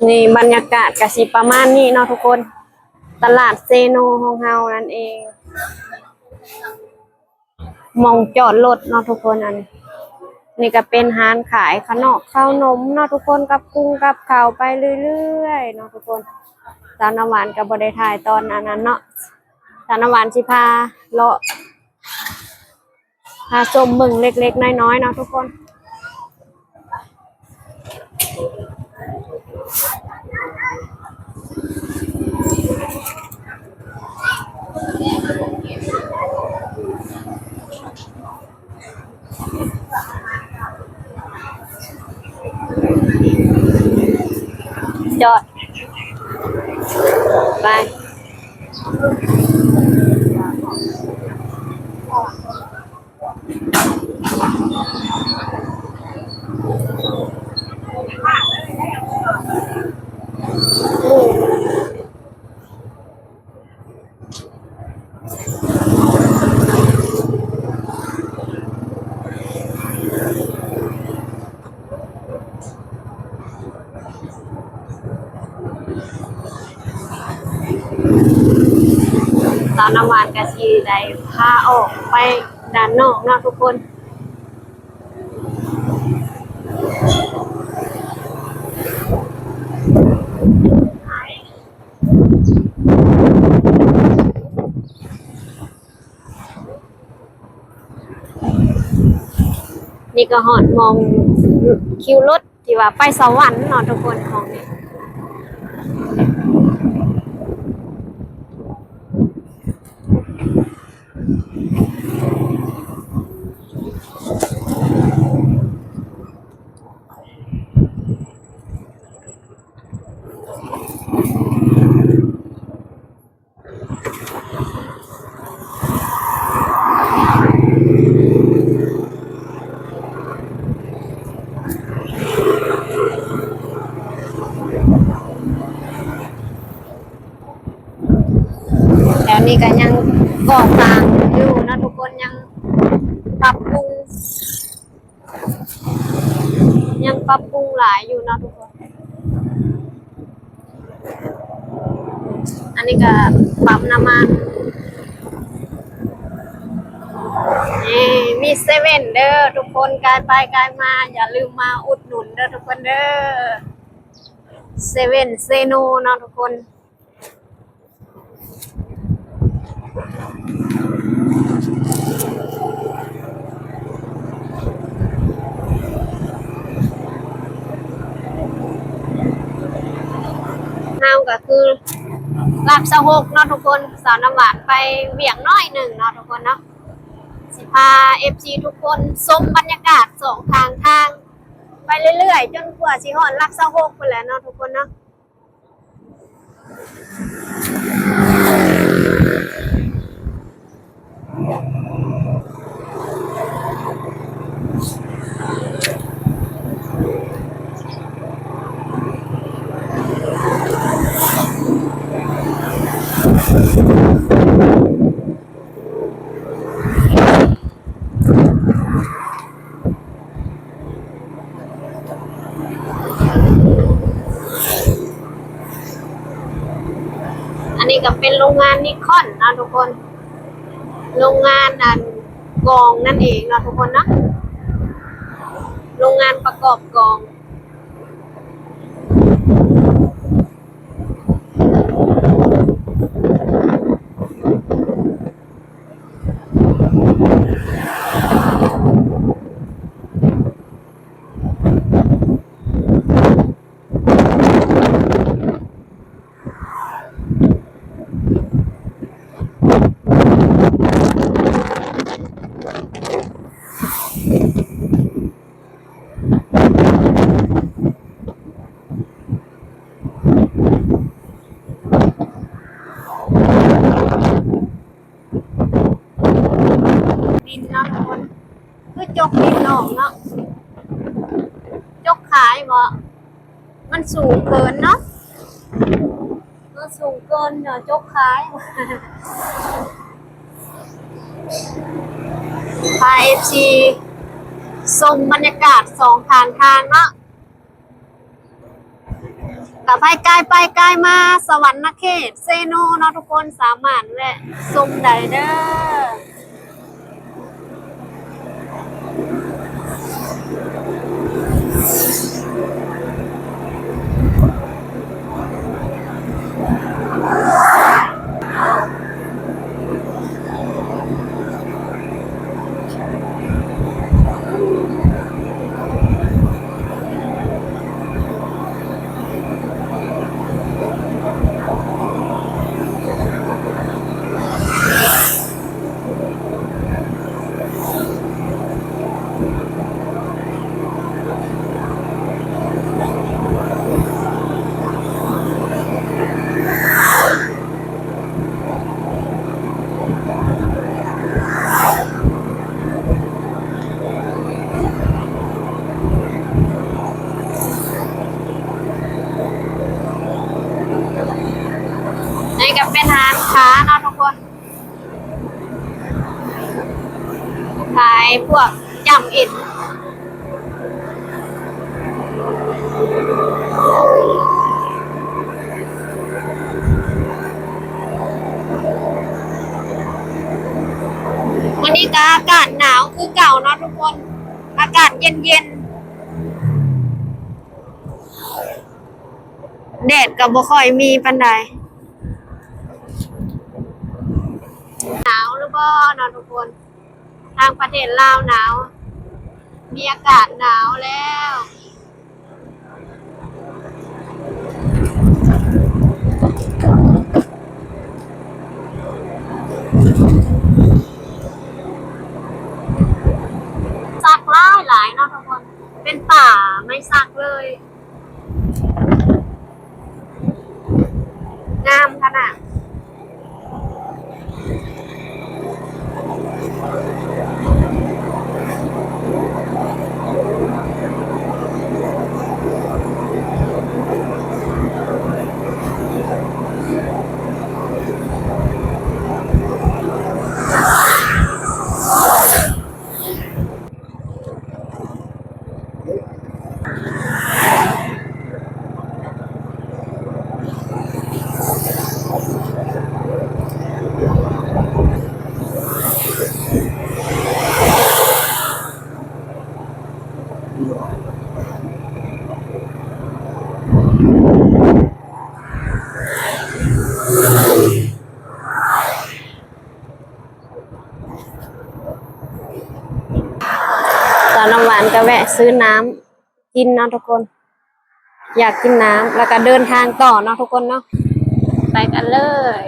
นี่บรรยากาศกะสิประมาณนี้เนาะทุกคนตลาดเซโนของเฮานั่นเองมองจอดรถเนาะทุกคนอันนี่ก็เป็นร้านขายขนมข้าวนมเนาะทุกคนกับกุ้งกับข้าวไปเรื่อยๆเนาะทุกคนสาวน้ำหวานกับบได้ถ่ายตอนนั้นเนาะสาวน้ำหวานสิพาเลาะพาชมบึงเล็กๆน้อยๆเนาะทุกคนจอดไปสาวน้ำหวานกะชีได้พาออกไปด้านนอกเนาะทุกคนนี่ก็หอดมองคิวรถที่ว่าไปสวรรค์เนาะทุกคนของนี่แล้วนี่ก็ยังก่อสร้างอยู่นะทุกคนยังปรับปรุงหลายอยู่นะทุกคนอันนี้ก็ปั๊มน้ำมันนี่มีเซเว่นเด้อทุกคนกายไปกายมาอย่าลืมมาอุดหนุนเด้อทุกคนเด้อเซเว่นเซโนนะทุกคนเฮาก็คือลาบสะโฮกเนาะทุกคนสาวน้ำหวานไปเวียงน้อยหนึ่งเนาะทุกคนเนาะสิพาFCทุกคนชมบรรยากาศสองทางไปเรื่อยๆจนกว่าสิฮอดลาบสะโฮกไปแล้วเนาะทุกคนเนาะอันนี้ก็เป็นโรงงานนิคอนนะทุกคนโรงงานอันกองนั่นเองนะทุกคนนะโรงงานประกอบกองดินเนาะทุกคนคือจกดินออกเนาะจกขายบ่มันสูงเกินเนาะมันสูงเกินเนาะจกขายพาFCชมบรรยากาศสองทางเนาะ กับไปไกลไปไกลมาสวรรค์เขตเซโนเนาะทุกคนสามารถแวะชมได้เด้นี่ก็เป็นร้านค้าเนาะทุกคนขายพวกจำอิฐวันนี้ก็อากาศหนาวคือเก่าเนาะทุกคนอากาศเย็นๆแดดก็บ่ค่อยมีปานใดหนาวหรือบ่เนาะทุกคนทางประเทศลาวหนาวมีอากาศหนาวแล้วซักหลายเนาะทุกคนเป็นป่าไม่ซักเลยงามขนาดสาวน้ำหวานก็แวะซื้อน้ำกินเนาะทุกคนอยากกินน้ำแล้วก็เดินทางต่อเนาะทุกคนเนาะไปกันเลย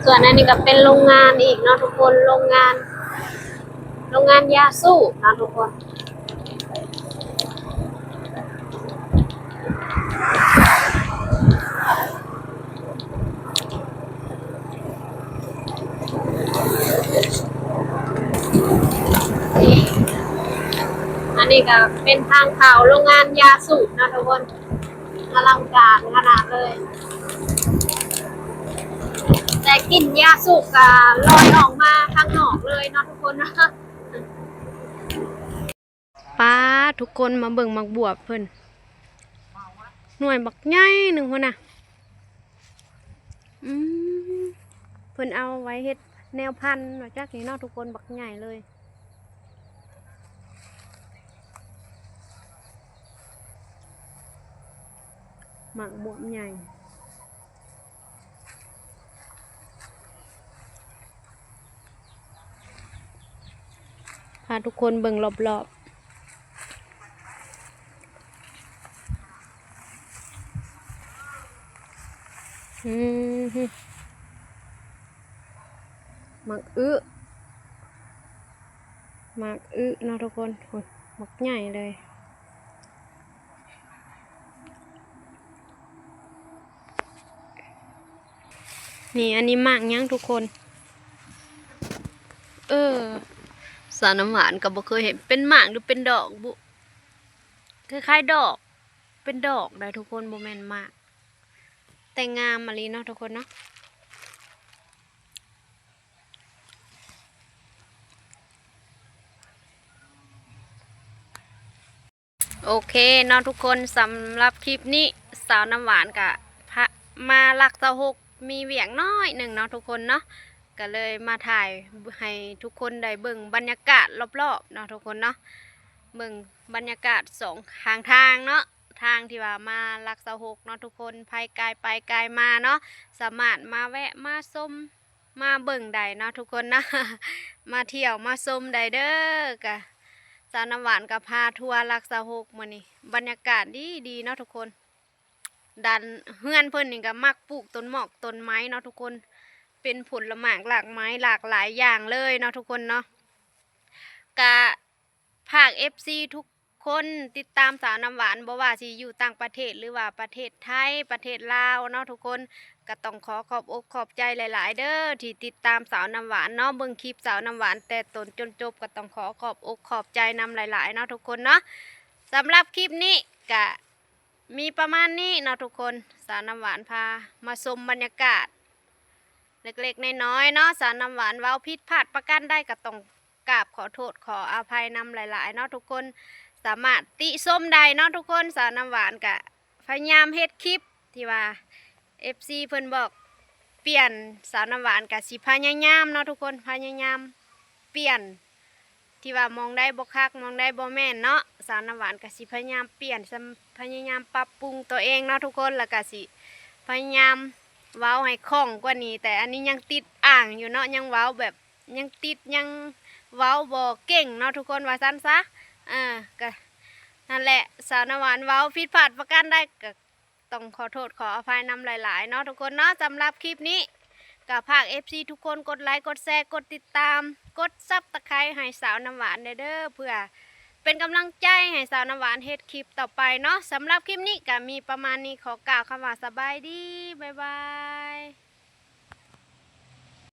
ส่วนอันนี้ก็เป็นโรงงานอีกเนาะทุกคนโรงงานยาสูบนะทุกคนอันนี้ก็เป็นทางเข้าโรงงานยาสูบนะทุกคนอลังการขนาดเลยแต่กลิ่นยาสูบก็ลอยออกมาข้างนอกเลยเนาะทุกคนนะป้าทุกคนมาเบิ่งมักบวบเพิ่นหน่วยบักใหญ่หนึ่งคนน่ะเพิ่นเอาไว้เฮ็ดแนวพันธุ์จากนี้เนาะทุกคนบักใหญ่เลยหมักบวบใหญ่พาทุกคนเบิ่งรอบๆหมักอึเนาะทุกคนหมักใหญ่เลยนี่อันนี้หมากยังทุกคนสาวน้ำหวานก็บ่เคยเห็นเป็นหมากหรือเป็นดอกบุคล้ายๆดอกเป็นดอกได้ทุกคนบ่แม่นหมากแต่งามมาลีเนาะทุกคนเนาะ โอเคเนาะทุกคนสำหรับคลิปนี้สาวน้ำหวานกะพะมาลักเสาหกมีเวียงน้อยหนึ่งเนาะทุกคนเนาะก็เลยมาถ่ายให้ทุกคนได้เบิ่งบรรยากาศรอบๆเนาะทุกคนเนาะเบิ่งบรรยากาศสองทางเนาะทางที่ว่ามาลักเสาหกเนาะทุกคนภายกายไปกายมาเนาะสามารถมาแวะมาชมมาเบิ่งได้เนาะทุกคนนะ มาเที่ยวมาชมได้เด้อกะ สาวน้ำหวานกับพาทัวร์ลักษาหกมื้อนี้บรรยากาศดีเนาะทุกคนดันเฮือนเพิ่นนี่ก็มักปลูกต้นหมอกต้นไม้เนาะทุกคนเป็นผลไม้หลากไม้หลากหลายอย่างเลยเนาะทุกคนเนาะกะภาค FC ทุกคนติดตามสาวน้ำหวานบ่ว่าสิอยู่ต่างประเทศหรือว่าประเทศไทยประเทศลาวเนาะทุกคนก็ต้องขอบอกขอบใจหลายๆเด้อที่ติดตามสาวน้ำหวานเนาะเบิ่งคลิปสาวน้ำหวานแต่ต้นจนจบก็ต้องขอบอกขอบใจนำหลายๆเนาะทุกคนเนาะสำหรับคลิปนี้ก็มีประมาณนี้เนาะทุกคนสาวน้ำหวานพามาชมบรรยากาศเล็กๆน้อยๆเนาะสาวน้ำหวานเว้าผิดพลาดประกันได้ก็ต้องกราบขอโทษขออภัยนำหลายๆเนาะทุกคนสามารถติชมได้เนาะทุกคนสาวน้ำหวานก็พยายามเฮ็ดคลิปที่ว่า FC เพิ่นบอกเปลี่ยนสาวน้ำหวานกับสิพยายามเนาะทุกคนพยายามเปลี่ยนที่ว่ามองได้บ่คักมองได้บ่แม่นเนาะสาวน้ำหวานกับสิพยายามเปลี่ยนพยายามปรับปรุงตัวเองเนาะทุกคนแล้วก็สิพยายามเว้าให้คล่องกว่านี้แต่อันนี้ยังติดอ่างอยู่เนาะยังเว้าแบบยังติดยังเว้าบ่เก่งเนาะทุกคนว่าซั่นซะก็นั่นแหละสาวน้ำหวานเว้าผิดพลาดประกันได้ก็ต้องขอโทษขออภัยนำหลายๆเนาะทุกคนเนาะสำหรับคลิปนี้กับภาค FC ทุกคนกดไลค์กดแชร์กดติดตามกดซับตะไคร้ให้สาวน้ำหวานเด้อเพื่อเป็นกำลังใจให้สาวน้ำหวานเฮ็ดคลิปต่อไปเนาะสำหรับคลิปนี้ก็มีประมาณนี้ขอกล่าวคำว่าสบายดีบ๊ายบาย